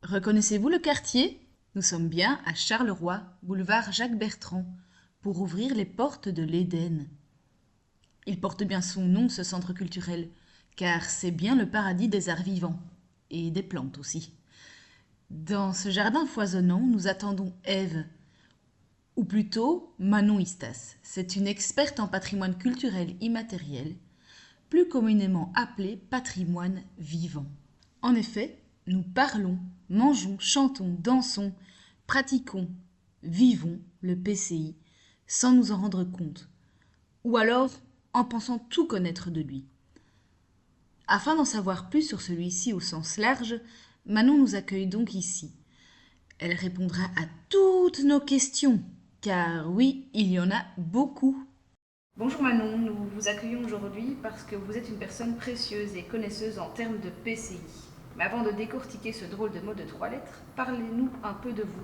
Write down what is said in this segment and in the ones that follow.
Reconnaissez-vous le quartier? Nous sommes bien à Charleroi, boulevard Jacques-Bertrand, pour ouvrir les portes de l'Éden. Il porte bien son nom, ce centre culturel, car c'est bien le paradis des arts vivants, et des plantes aussi. Dans ce jardin foisonnant, nous attendons Ève, ou plutôt Manon Istas. C'est une experte en patrimoine culturel immatériel, plus communément appelé patrimoine vivant. En effet, nous parlons, mangeons, chantons, dansons, pratiquons, vivons le PCI sans nous en rendre compte, ou alors en pensant tout connaître de lui. Afin d'en savoir plus sur celui-ci au sens large, Manon nous accueille donc ici. Elle répondra à toutes nos questions, car oui, il y en a beaucoup. Bonjour Manon, nous vous accueillons aujourd'hui parce que vous êtes une personne précieuse et connaisseuse en termes de PCI. Mais avant de décortiquer ce drôle de mot de 3 lettres, parlez-nous un peu de vous.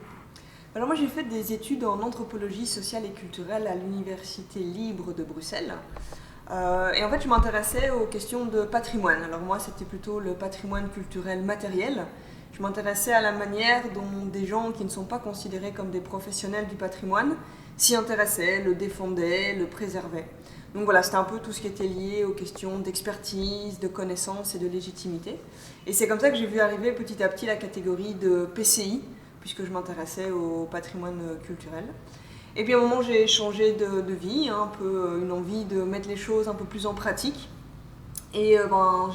Alors moi j'ai fait des études en anthropologie sociale et culturelle à l'Université libre de Bruxelles. Et en fait je m'intéressais aux questions de patrimoine. Alors moi c'était plutôt le patrimoine culturel matériel. Je m'intéressais à la manière dont des gens qui ne sont pas considérés comme des professionnels du patrimoine s'y intéressaient, le défendaient, le préservaient. Donc voilà, c'était un peu tout ce qui était lié aux questions d'expertise, de connaissance et de légitimité. Et c'est comme ça que j'ai vu arriver petit à petit la catégorie de PCI, puisque je m'intéressais au patrimoine culturel. Et puis à un moment j'ai changé de vie, un peu une envie de mettre les choses un peu plus en pratique. Et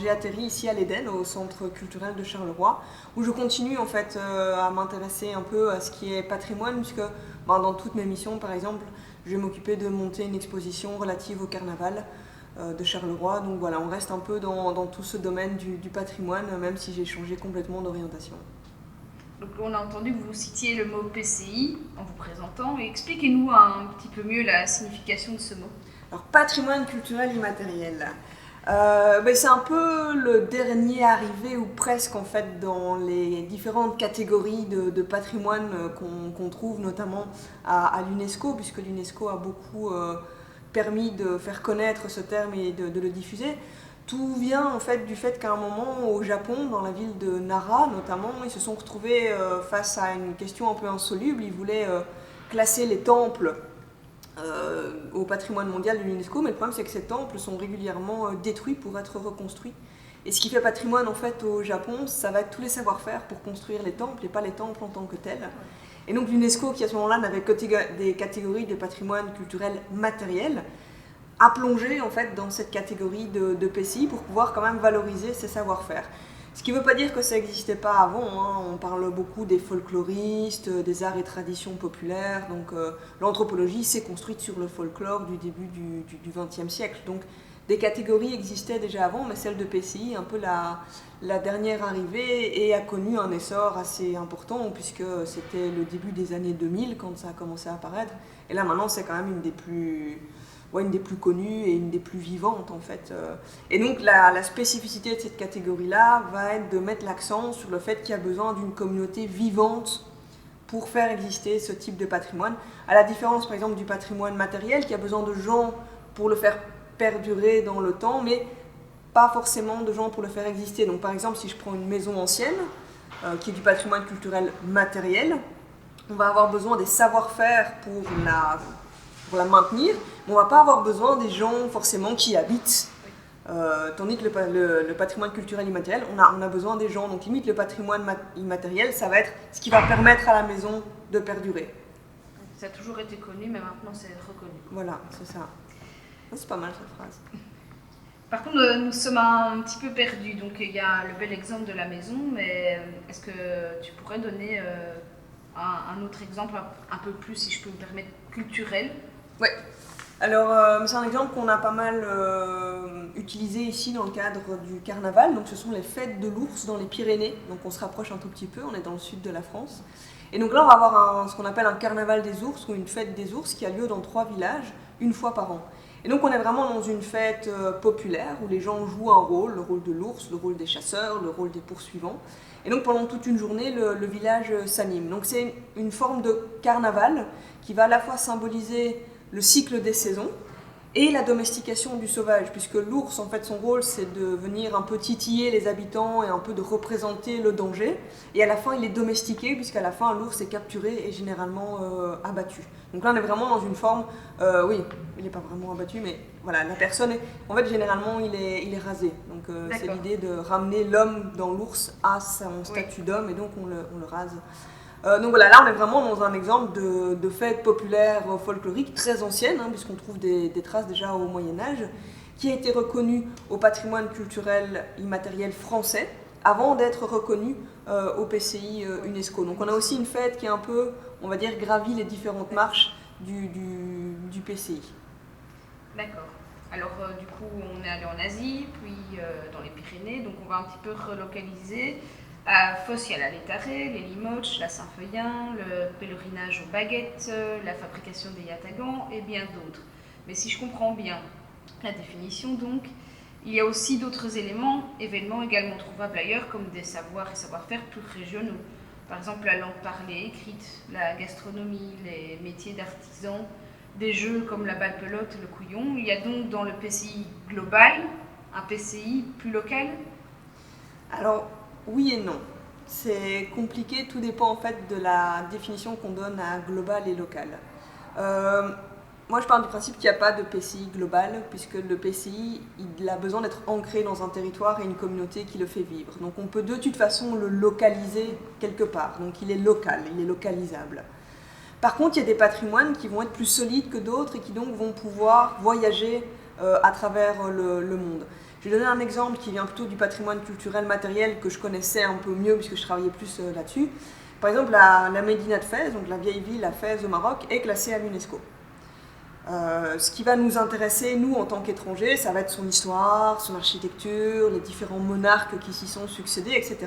j'ai atterri ici à l'Éden, au centre culturel de Charleroi, où je continue en fait à m'intéresser un peu à ce qui est patrimoine, puisque dans toutes mes missions par exemple, je vais m'occuper de monter une exposition relative au carnaval de Charleroi. Donc voilà, on reste un peu dans tout ce domaine du patrimoine, même si j'ai changé complètement d'orientation. Donc on a entendu que vous citiez le mot PCI en vous présentant. Expliquez-nous un petit peu mieux la signification de ce mot. Alors patrimoine culturel immatériel. C'est un peu le dernier arrivé ou presque en fait dans les différentes catégories de patrimoine qu'on trouve notamment à l'UNESCO, puisque l'UNESCO a beaucoup permis de faire connaître ce terme et de le diffuser. Tout vient en fait du fait qu'à un moment au Japon, dans la ville de Nara notamment, ils se sont retrouvés face à une question un peu insoluble. Ils voulaient classer les temples au patrimoine mondial de l'UNESCO, mais le problème c'est que ces temples sont régulièrement détruits pour être reconstruits. Et ce qui fait patrimoine en fait au Japon, ça va être tous les savoir-faire pour construire les temples et pas les temples en tant que tels. Et donc l'UNESCO, qui à ce moment-là n'avait que des catégories de patrimoine culturel matériel, a plongé en fait dans cette catégorie de PCI pour pouvoir quand même valoriser ces savoir-faire. Ce qui ne veut pas dire que ça n'existait pas avant, hein. On parle beaucoup des folkloristes, des arts et traditions populaires, donc l'anthropologie s'est construite sur le folklore du début du XXe siècle. Donc des catégories existaient déjà avant, mais celle de PCI, un peu la dernière arrivée, et a connu un essor assez important, puisque c'était le début des années 2000 quand ça a commencé à apparaître. Et là maintenant c'est quand même une des plus connues et une des plus vivantes en fait. Et donc la spécificité de cette catégorie-là va être de mettre l'accent sur le fait qu'il y a besoin d'une communauté vivante pour faire exister ce type de patrimoine, à la différence par exemple du patrimoine matériel qui a besoin de gens pour le faire perdurer dans le temps, mais pas forcément de gens pour le faire exister. Donc par exemple si je prends une maison ancienne, qui est du patrimoine culturel matériel, on va avoir besoin des savoir-faire pour la maintenir, mais on ne va pas avoir besoin des gens forcément qui habitent. Tandis que le patrimoine culturel immatériel, on a besoin des gens. Donc limite le patrimoine immatériel, ça va être ce qui va permettre à la maison de perdurer. Ça a toujours été connu, mais maintenant c'est reconnu. Voilà, c'est ça. C'est pas mal cette phrase. Par contre, nous sommes un petit peu perdus. Donc il y a le bel exemple de la maison, mais est-ce que tu pourrais donner un autre exemple un peu plus, si je peux me permettre, culturel? Ouais. Alors, c'est un exemple qu'on a pas mal utilisé ici dans le cadre du carnaval. Donc, ce sont les fêtes de l'ours dans les Pyrénées. Donc, on se rapproche un tout petit peu, on est dans le sud de la France. Et donc là, on va avoir ce qu'on appelle un carnaval des ours ou une fête des ours qui a lieu dans 3 villages, une fois par an. Et donc, on est vraiment dans une fête populaire où les gens jouent un rôle, le rôle de l'ours, le rôle des chasseurs, le rôle des poursuivants. Et donc, pendant toute une journée, le village s'anime. Donc, c'est une forme de carnaval qui va à la fois symboliser le cycle des saisons et la domestication du sauvage, puisque l'ours, en fait, son rôle, c'est de venir un peu titiller les habitants et un peu de représenter le danger. Et à la fin, il est domestiqué, puisqu'à la fin, l'ours est capturé et généralement abattu. Donc là, on est vraiment dans une forme, oui, il n'est pas vraiment abattu, mais voilà, la personne, en fait, généralement, il est rasé. Donc c'est l'idée de ramener l'homme dans l'ours à son statut d'homme, et donc on le rase. Donc voilà, là on est vraiment dans un exemple de fête populaire folklorique très ancienne, hein, puisqu'on trouve des traces déjà au Moyen-Âge, qui a été reconnue au patrimoine culturel immatériel français avant d'être reconnue au PCI UNESCO. Donc on a aussi une fête qui est un peu, on va dire, gravi les différentes marches du PCI. D'accord. Alors du coup on est allé en Asie, puis dans les Pyrénées, donc on va un petit peu relocaliser. À Fos, il y a la Létaré, les Limoges, la Saint-Feuillin, le pèlerinage aux baguettes, la fabrication des yatagans et bien d'autres. Mais si je comprends bien la définition, donc, il y a aussi d'autres événements également trouvables ailleurs, comme des savoirs et savoir-faire plus régionaux. Par exemple, la langue parlée, écrite, la gastronomie, les métiers d'artisans, des jeux comme la balle-pelote et le couillon. Il y a donc dans le PCI global un PCI plus local. Alors, oui et non. C'est compliqué, tout dépend en fait de la définition qu'on donne à global et local. Moi je pars du principe qu'il n'y a pas de PCI global, puisque le PCI il a besoin d'être ancré dans un territoire et une communauté qui le fait vivre. Donc on peut de toute façon le localiser quelque part, donc il est local, il est localisable. Par contre il y a des patrimoines qui vont être plus solides que d'autres et qui donc vont pouvoir voyager à travers le monde. Je vais donner un exemple qui vient plutôt du patrimoine culturel matériel que je connaissais un peu mieux puisque je travaillais plus là-dessus. Par exemple, la Médina de Fès, donc la vieille ville à Fès au Maroc, est classée à l'UNESCO. Ce qui va nous intéresser, nous, en tant qu'étrangers, ça va être son histoire, son architecture, les différents monarques qui s'y sont succédés, etc.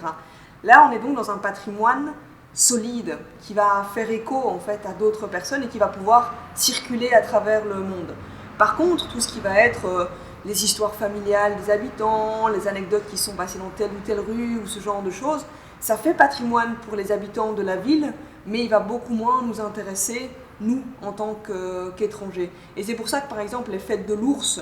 Là, on est donc dans un patrimoine solide qui va faire écho en fait à d'autres personnes et qui va pouvoir circuler à travers le monde. Par contre, tout ce qui va être les histoires familiales des habitants, les anecdotes qui sont passées dans telle ou telle rue ou ce genre de choses, ça fait patrimoine pour les habitants de la ville, mais il va beaucoup moins nous intéresser, nous, en tant qu'étrangers. Et c'est pour ça que, par exemple, les fêtes de l'ours,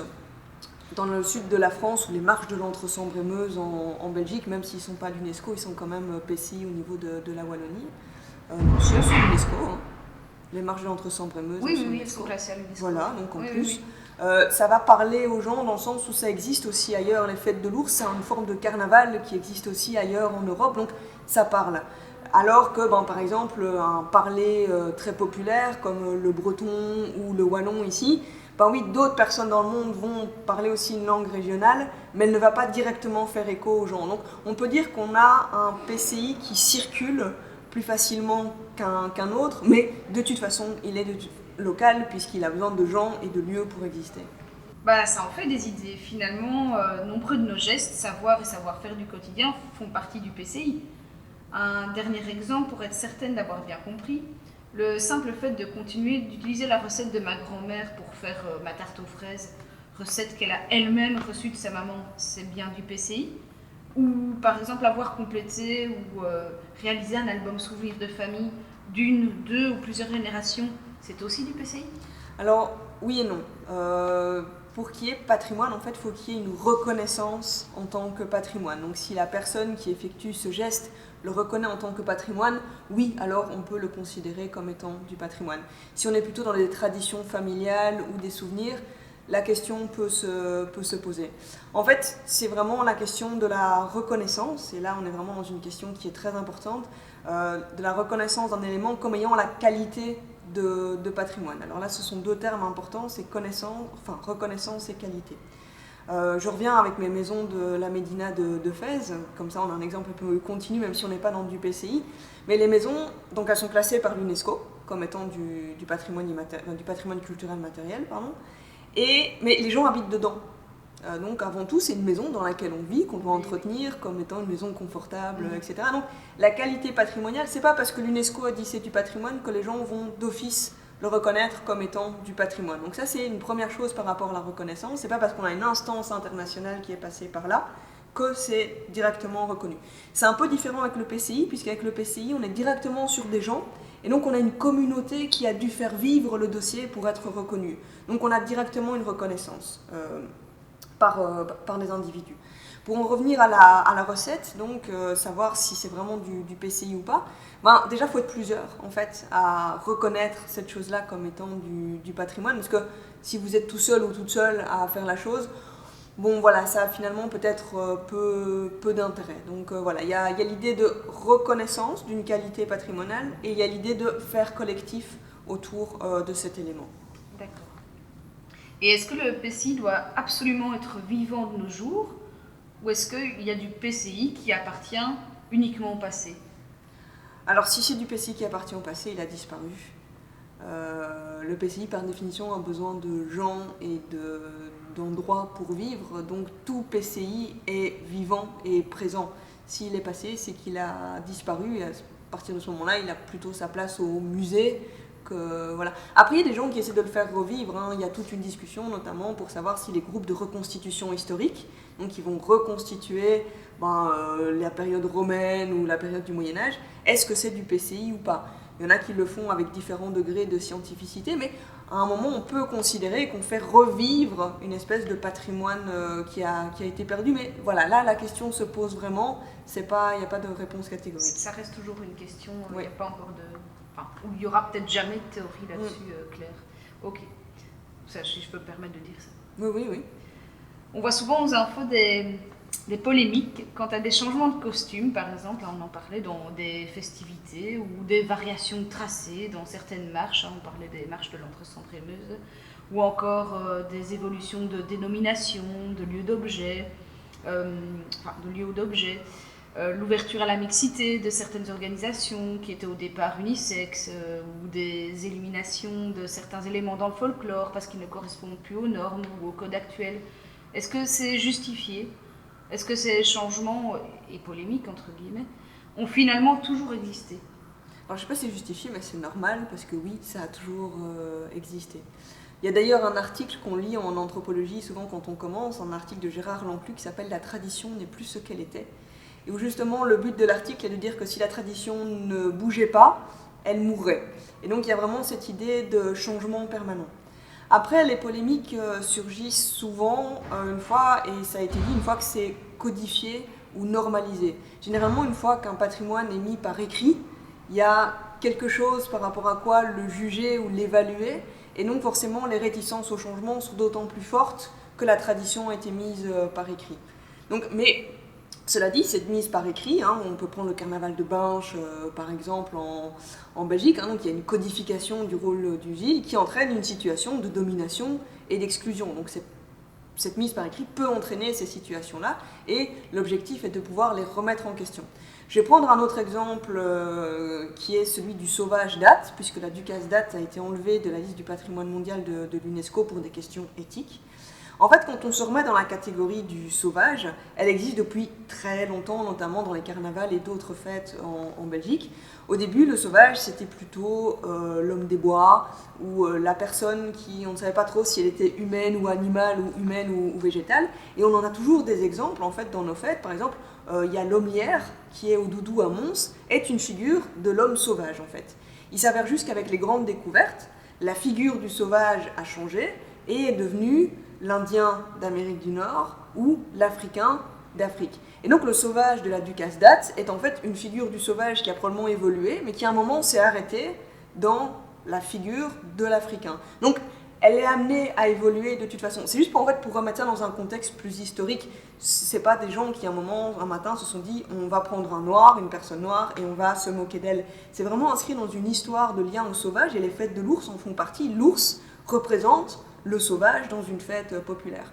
dans le sud de la France, ou les marches de l'Entre-Sambre-et-Meuse en Belgique, même s'ils ne sont pas l'UNESCO, ils sont quand même PCI au niveau de la Wallonie. C'est l'UNESCO, hein. Les marches de l'Entre-Sambre-et-Meuse. Oui, elles sont classées à l'UNESCO. Voilà, donc en plus... ça va parler aux gens dans le sens où ça existe aussi ailleurs. Les fêtes de l'ours, c'est une forme de carnaval qui existe aussi ailleurs en Europe, donc ça parle. Alors que, par exemple, un parler très populaire comme le breton ou le wallon ici, oui, d'autres personnes dans le monde vont parler aussi une langue régionale, mais elle ne va pas directement faire écho aux gens. Donc on peut dire qu'on a un PCI qui circule plus facilement qu'un autre, mais de toute façon, il est local puisqu'il a besoin de gens et de lieux pour exister. Ça en fait des idées. Finalement, nombreux de nos gestes, savoir et savoir-faire du quotidien font partie du PCI. Un dernier exemple pour être certaine d'avoir bien compris. Le simple fait de continuer d'utiliser la recette de ma grand-mère pour faire ma tarte aux fraises, recette qu'elle a elle-même reçue de sa maman, c'est bien du PCI. Ou par exemple avoir complété ou réalisé un album souvenir de famille d'une, deux ou plusieurs générations, c'est aussi du PCI? Alors, oui et non. Pour qu'il y ait patrimoine, en fait, il faut qu'il y ait une reconnaissance en tant que patrimoine. Donc si la personne qui effectue ce geste le reconnaît en tant que patrimoine, oui, alors on peut le considérer comme étant du patrimoine. Si on est plutôt dans des traditions familiales ou des souvenirs, la question peut se poser. En fait, c'est vraiment la question de la reconnaissance, et là on est vraiment dans une question qui est très importante, de la reconnaissance d'un élément comme ayant la qualité de patrimoine. Alors là, ce sont deux termes importants, c'est reconnaissance et qualité. Je reviens avec mes maisons de la Médina de Fès, comme ça on a un exemple un peu continu, même si on n'est pas dans du PCI. Mais les maisons, donc elles sont classées par l'UNESCO comme étant du patrimoine culturel matériel, pardon. Mais les gens habitent dedans. Donc avant tout, c'est une maison dans laquelle on vit, qu'on doit entretenir comme étant une maison confortable, etc. Donc la qualité patrimoniale, c'est pas parce que l'UNESCO a dit c'est du patrimoine que les gens vont d'office le reconnaître comme étant du patrimoine. Donc ça, c'est une première chose par rapport à la reconnaissance. C'est pas parce qu'on a une instance internationale qui est passée par là que c'est directement reconnu. C'est un peu différent avec le PCI, puisqu'avec le PCI, on est directement sur des gens Et donc on a une communauté qui a dû faire vivre le dossier pour être reconnu. Donc on a directement une reconnaissance par les individus. Pour en revenir à la recette, donc savoir si c'est vraiment du PCI ou pas, déjà il faut être plusieurs en fait à reconnaître cette chose-là comme étant du patrimoine, parce que si vous êtes tout seul ou toute seule à faire la chose, bon voilà, ça a finalement peut-être peu d'intérêt. Donc voilà, il y a l'idée de reconnaissance d'une qualité patrimoniale et il y a l'idée de faire collectif autour de cet élément. D'accord. Et est-ce que le PCI doit absolument être vivant de nos jours, ou est-ce qu'il y a du PCI qui appartient uniquement au passé? Alors si c'est du PCI qui appartient au passé, il a disparu. Le PCI par définition a besoin de gens et d'endroits pour vivre, donc tout PCI est vivant et présent. S'il est passé, c'est qu'il a disparu, et à partir de ce moment-là, il a plutôt sa place au musée. Voilà. Après, il y a des gens qui essaient de le faire revivre, hein. Il y a toute une discussion notamment pour savoir si les groupes de reconstitution historique, donc qui vont reconstituer la période romaine ou la période du Moyen-Âge, est-ce que c'est du PCI ou pas? Il y en a qui le font avec différents degrés de scientificité, mais à un moment, on peut considérer qu'on fait revivre une espèce de patrimoine qui a été perdu. Mais voilà, là, la question se pose vraiment. Il n'y a pas de réponse catégorique. Ça reste toujours une question, il Oui. n'y a pas encore où il n'y aura peut-être jamais de théorie là-dessus, Claire. Ok, ça, si je peux me permettre de dire ça. Oui. On voit souvent aux infos des polémiques quant à des changements de costumes, par exemple, on en parlait dans des festivités ou des variations de tracés dans certaines marches, on parlait des marches de l'Entre-Sambre-et-Meuse, ou encore des évolutions de dénomination, de lieux d'objets, de lieux ou d'objets, l'ouverture à la mixité de certaines organisations qui étaient au départ unisexes, ou des éliminations de certains éléments dans le folklore parce qu'ils ne correspondent plus aux normes ou au code actuel. Est-ce que c'est justifié? Est-ce que ces changements, et polémiques entre guillemets, ont finalement toujours existé? Alors je ne sais pas si c'est justifié, mais c'est normal parce que oui, ça a toujours existé. Il y a d'ailleurs un article qu'on lit en anthropologie souvent quand on commence, un article de Gérard Lanclus qui s'appelle « La tradition n'est plus ce qu'elle était ». Et où justement le but de l'article est de dire que si la tradition ne bougeait pas, elle mourrait. Et donc il y a vraiment cette idée de changement permanent. Après, les polémiques surgissent souvent une fois, et ça a été dit, une fois que c'est codifié ou normalisé. Généralement, une fois qu'un patrimoine est mis par écrit, il y a quelque chose par rapport à quoi le juger ou l'évaluer, et donc forcément les réticences au changement sont d'autant plus fortes que la tradition a été mise par écrit. Donc, mais cela dit, cette mise par écrit, on peut prendre le carnaval de Binche par exemple en Belgique, donc il y a une codification du rôle du gil qui entraîne une situation de domination et d'exclusion. Donc cette mise par écrit peut entraîner ces situations-là et l'objectif est de pouvoir les remettre en question. Je vais prendre un autre exemple qui est celui du sauvage date, puisque la Ducasse date a été enlevée de la liste du patrimoine mondial de l'UNESCO pour des questions éthiques. En fait, quand on se remet dans la catégorie du sauvage, elle existe depuis très longtemps, notamment dans les carnavals et d'autres fêtes en Belgique. Au début, le sauvage, c'était plutôt l'homme des bois, ou la personne qui, on ne savait pas trop si elle était humaine ou animale, ou humaine ou végétale. Et on en a toujours des exemples, en fait, dans nos fêtes. Par exemple, il y a l'hommière, qui est au Doudou à Mons, est une figure de l'homme sauvage, en fait. Il s'avère juste qu'avec les grandes découvertes, la figure du sauvage a changé et est devenue l'Indien d'Amérique du Nord ou l'Africain d'Afrique. Et donc le sauvage de la Ducasse date est en fait une figure du sauvage qui a probablement évolué, mais qui à un moment s'est arrêtée dans la figure de l'Africain. Donc elle est amenée à évoluer de toute façon. C'est juste pour remettre ça dans un contexte plus historique. C'est pas des gens qui un matin se sont dit on va prendre un noir, une personne noire, et on va se moquer d'elle. C'est vraiment inscrit dans une histoire de lien au sauvage, et les fêtes de l'ours en font partie. L'ours représente le sauvage dans une fête populaire.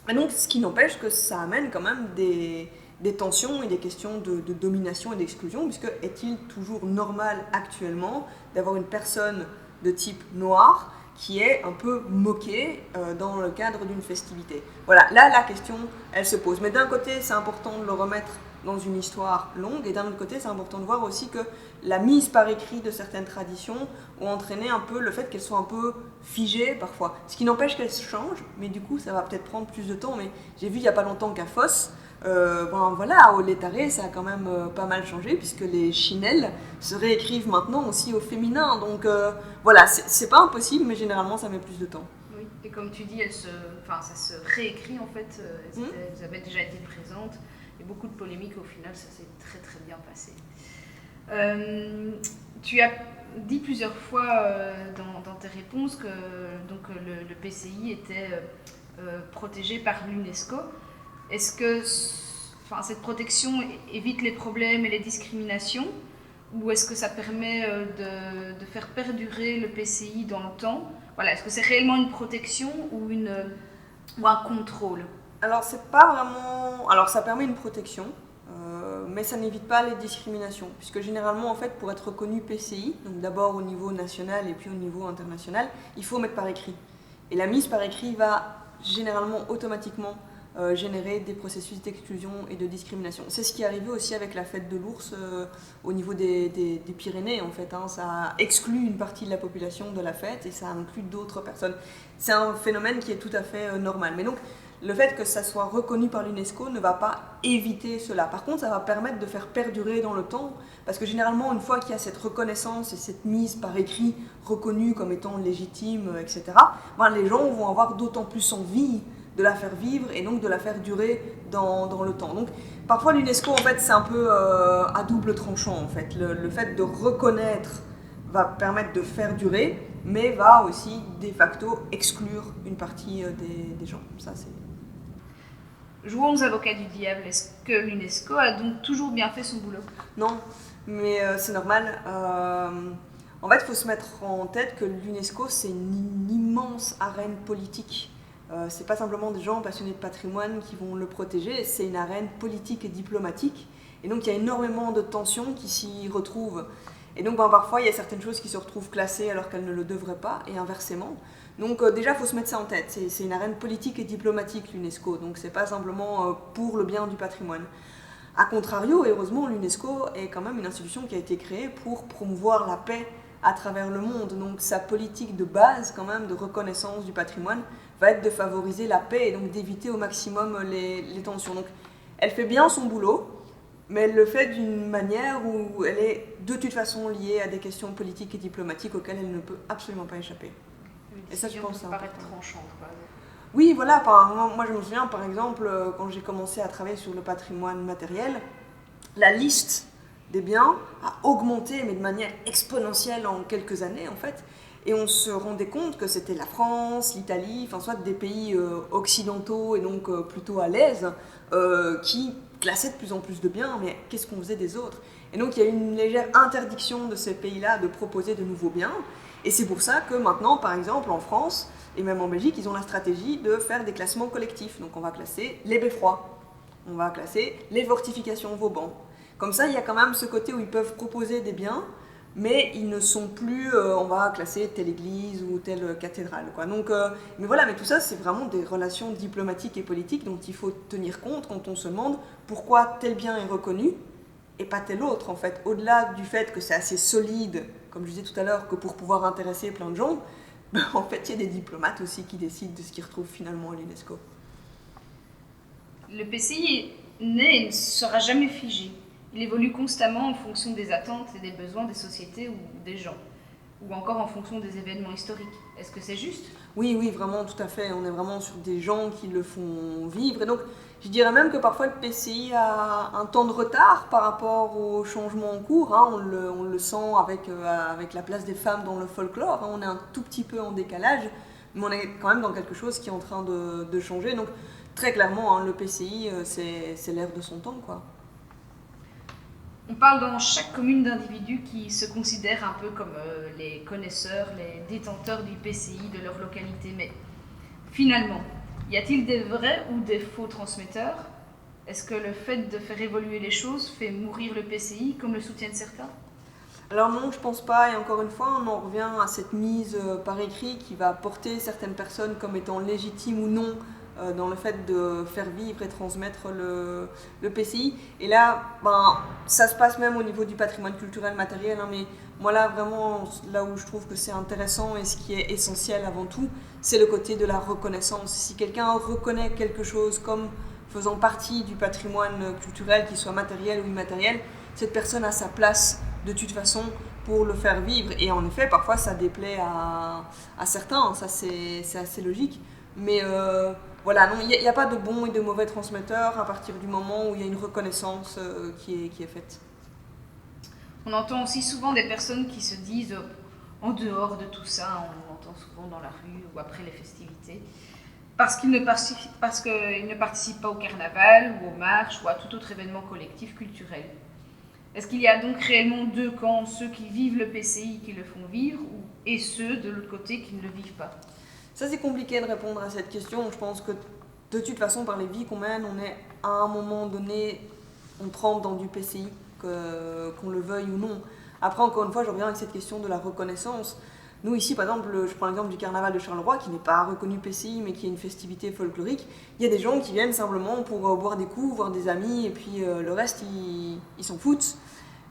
Et donc, ce qui n'empêche que ça amène quand même des tensions et des questions de domination et d'exclusion, puisque est-il toujours normal actuellement d'avoir une personne de type noir qui est un peu moquée dans le cadre d'une festivité? Voilà, là la question, elle se pose. Mais d'un côté, c'est important de le remettre dans une histoire longue, et d'un autre côté, c'est important de voir aussi que la mise par écrit de certaines traditions ont entraîné un peu le fait qu'elles soient un peu figées parfois. Ce qui n'empêche qu'elles changent, mais du coup, ça va peut-être prendre plus de temps. Mais j'ai vu il n'y a pas longtemps qu'à Fos, Voilà, au Létaré, ça a quand même pas mal changé, puisque les chinelles se réécrivent maintenant aussi au féminin. Donc voilà, c'est pas impossible, mais généralement ça met plus de temps. Oui, et comme tu dis, ça se réécrit en fait, elles avaient déjà été présentes, et beaucoup de polémiques au final, ça s'est très très bien passé. Tu as dit plusieurs fois dans tes réponses que donc, le PCI était protégé par l'UNESCO. Est-ce que cette protection évite les problèmes et les discriminations, ou est-ce que ça permet de faire perdurer le PCI dans le temps? Voilà, est-ce que c'est réellement une protection ou un contrôle? Alors c'est pas vraiment... Alors ça permet une protection, mais ça n'évite pas les discriminations, puisque généralement en fait pour être reconnu PCI, donc d'abord au niveau national et puis au niveau international, il faut mettre par écrit. Et la mise par écrit va généralement automatiquement générer des processus d'exclusion et de discrimination. C'est ce qui est arrivé aussi avec la fête de l'ours au niveau des Pyrénées en fait. Ça exclut une partie de la population de la fête et ça inclut d'autres personnes. C'est un phénomène qui est tout à fait normal. Mais donc le fait que ça soit reconnu par l'UNESCO ne va pas éviter cela. Par contre, ça va permettre de faire perdurer dans le temps, parce que généralement, une fois qu'il y a cette reconnaissance et cette mise par écrit reconnue comme étant légitime, etc., les gens vont avoir d'autant plus envie de la faire vivre et donc de la faire durer dans le temps. Donc parfois l'UNESCO en fait c'est un peu à double tranchant en fait. Le fait de reconnaître va permettre de faire durer, mais va aussi de facto exclure une partie des gens. Ça c'est... Jouons aux avocats du diable, est-ce que l'UNESCO a donc toujours bien fait son boulot? Non, mais c'est normal. En fait, il faut se mettre en tête que l'UNESCO, c'est une immense arène politique. C'est pas simplement des gens passionnés de patrimoine qui vont le protéger, c'est une arène politique et diplomatique. Et donc, il y a énormément de tensions qui s'y retrouvent. Et donc, parfois, il y a certaines choses qui se retrouvent classées alors qu'elles ne le devraient pas, et inversement. Donc déjà, il faut se mettre ça en tête. C'est une arène politique et diplomatique, l'UNESCO. Donc c'est pas simplement pour le bien du patrimoine. A contrario, heureusement, l'UNESCO est quand même une institution qui a été créée pour promouvoir la paix à travers le monde. Donc sa politique de base, quand même, de reconnaissance du patrimoine, va être de favoriser la paix et donc d'éviter au maximum les tensions. Donc elle fait bien son boulot, mais elle le fait d'une manière où elle est de toute façon liée à des questions politiques et diplomatiques auxquelles elle ne peut absolument pas échapper. Et ça, je pense, ça paraît tranchante. Oui, voilà. Moi, je me souviens, par exemple, quand j'ai commencé à travailler sur le patrimoine matériel, la liste des biens a augmenté, mais de manière exponentielle en quelques années, en fait. Et on se rendait compte que c'était la France, l'Italie, soit des pays occidentaux et donc plutôt à l'aise, qui classaient de plus en plus de biens. Mais qu'est-ce qu'on faisait des autres? Et donc, il y a une légère interdiction de ces pays-là de proposer de nouveaux biens. Et c'est pour ça que maintenant, par exemple, en France et même en Belgique, ils ont la stratégie de faire des classements collectifs. Donc on va classer les beffrois, on va classer les fortifications Vauban. Comme ça, il y a quand même ce côté où ils peuvent proposer des biens, mais ils ne sont plus, on va classer telle église ou telle cathédrale, quoi. Donc, mais tout ça, c'est vraiment des relations diplomatiques et politiques dont il faut tenir compte quand on se demande pourquoi tel bien est reconnu et pas tel autre, en fait. Au-delà du fait que c'est assez solide, comme je disais tout à l'heure, que pour pouvoir intéresser plein de gens, en fait, il y a des diplomates aussi qui décident de ce qu'ils retrouvent finalement à l'UNESCO. Le PCI n'est et ne sera jamais figé. Il évolue constamment en fonction des attentes et des besoins des sociétés ou des gens, ou encore en fonction des événements historiques. Est-ce que c'est juste? Oui, vraiment, tout à fait. On est vraiment sur des gens qui le font vivre. Et donc, je dirais même que parfois le PCI a un temps de retard par rapport aux changements en cours. On le sent avec la place des femmes dans le folklore. On est un tout petit peu en décalage, mais on est quand même dans quelque chose qui est en train de changer. Donc, très clairement, le PCI, c'est l'ère de son temps, quoi. On parle dans chaque commune d'individus qui se considèrent un peu comme les connaisseurs, les détenteurs du PCI de leur localité. Mais finalement, y a-t-il des vrais ou des faux transmetteurs? Est-ce que le fait de faire évoluer les choses fait mourir le PCI, comme le soutiennent certains? Alors non, je pense pas. Et encore une fois, on en revient à cette mise par écrit qui va porter certaines personnes comme étant légitimes ou non dans le fait de faire vivre et transmettre le PCI. Et là, ça se passe même au niveau du patrimoine culturel matériel, mais moi là, vraiment, là où je trouve que c'est intéressant et ce qui est essentiel avant tout, c'est le côté de la reconnaissance. Si quelqu'un reconnaît quelque chose comme faisant partie du patrimoine culturel, qu'il soit matériel ou immatériel, cette personne a sa place de toute façon pour le faire vivre. Et en effet, parfois ça déplaît à certains, ça c'est assez logique. Mais voilà, non, il n'y a pas de bons et de mauvais transmetteurs à partir du moment où il y a une reconnaissance qui est faite. On entend aussi souvent des personnes qui se disent en dehors de tout ça, on l'entend souvent dans la rue ou après les festivités, parce qu'ils ne participent pas au carnaval ou aux marches ou à tout autre événement collectif culturel. Est-ce qu'il y a donc réellement deux camps, ceux qui vivent le PCI, qui le font vivre, et ceux de l'autre côté qui ne le vivent pas? Ça, c'est compliqué de répondre à cette question. Je pense que de toute façon, par les vies qu'on mène, on est à un moment donné, on trempe dans du PCI, qu'on le veuille ou non. Après, encore une fois, je reviens avec cette question de la reconnaissance. Nous, ici, par exemple, je prends l'exemple du carnaval de Charleroi, qui n'est pas reconnu PCI, mais qui est une festivité folklorique. Il y a des gens qui viennent simplement pour boire des coups, voir des amis, et puis le reste, ils s'en foutent.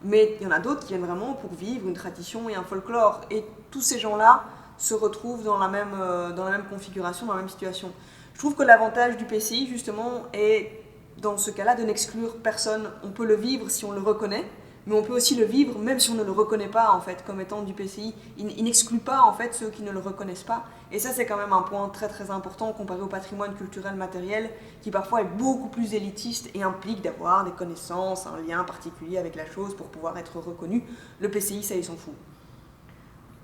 Mais il y en a d'autres qui viennent vraiment pour vivre une tradition et un folklore. Et tous ces gens-là se retrouvent dans la même configuration, dans la même situation. Je trouve que l'avantage du PCI, justement, est, dans ce cas-là, de n'exclure personne. On peut le vivre si on le reconnaît, mais on peut aussi le vivre même si on ne le reconnaît pas, en fait, comme étant du PCI. Il n'exclut pas, en fait, ceux qui ne le reconnaissent pas. Et ça, c'est quand même un point très très important comparé au patrimoine culturel matériel, qui parfois est beaucoup plus élitiste et implique d'avoir des connaissances, un lien particulier avec la chose pour pouvoir être reconnu. Le PCI, ça, ils s'en fout.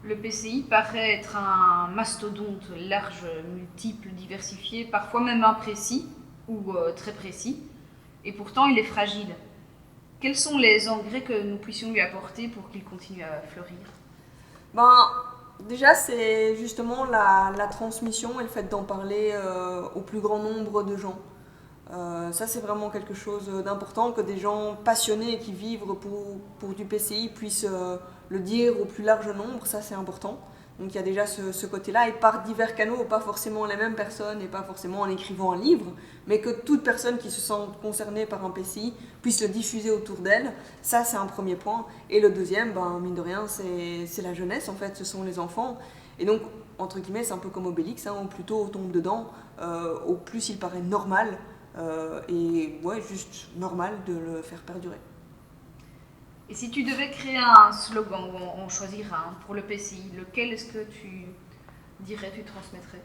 Le PCI paraît être un mastodonte large, multiple, diversifié, parfois même imprécis ou très précis, et pourtant il est fragile. Quels sont les engrais que nous puissions lui apporter pour qu'il continue à fleurir? Déjà, c'est justement la transmission et le fait d'en parler au plus grand nombre de gens. Ça, c'est vraiment quelque chose d'important, que des gens passionnés et qui vivent pour du PCI puissent le dire au plus large nombre, ça c'est important. Donc il y a déjà ce côté-là, et par divers canaux, pas forcément les mêmes personnes, et pas forcément en écrivant un livre, mais que toute personne qui se sent concernée par un PCI puisse le diffuser autour d'elle, ça c'est un premier point. Et le deuxième, mine de rien, c'est la jeunesse en fait, ce sont les enfants. Et donc, entre guillemets, c'est un peu comme Obélix, au plus tôt on tombe dedans, au plus il paraît normal, et ouais, juste normal de le faire perdurer. Et si tu devais créer un slogan, ou en choisir un pour le PCI, lequel est-ce que tu dirais, tu transmettrais?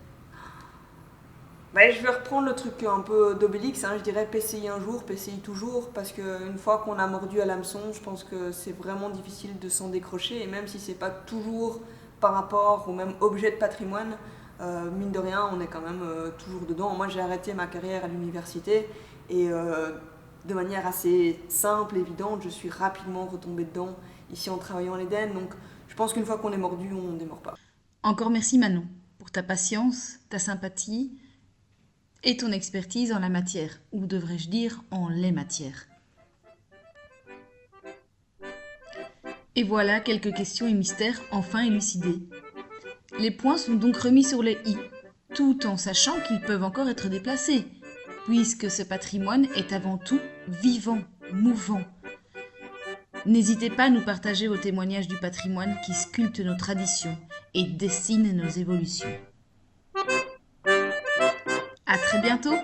Je vais reprendre le truc un peu d'Obélix, je dirais PCI un jour, PCI toujours, parce qu'une fois qu'on a mordu à l'hameçon, je pense que c'est vraiment difficile de s'en décrocher, et même si c'est pas toujours par rapport au même objet de patrimoine, mine de rien, on est quand même toujours dedans. Moi, j'ai arrêté ma carrière à l'université, et de manière assez simple, évidente, je suis rapidement retombée dedans, ici en travaillant à l'Éden, donc je pense qu'une fois qu'on est mordu, on ne démord pas. Encore merci Manon pour ta patience, ta sympathie et ton expertise en la matière, ou devrais-je dire en les matières. Et voilà quelques questions et mystères enfin élucidés. Les points sont donc remis sur les i, tout en sachant qu'ils peuvent encore être déplacés, puisque ce patrimoine est avant tout vivant, mouvant. N'hésitez pas à nous partager vos témoignages du patrimoine qui sculpte nos traditions et dessine nos évolutions. À très bientôt!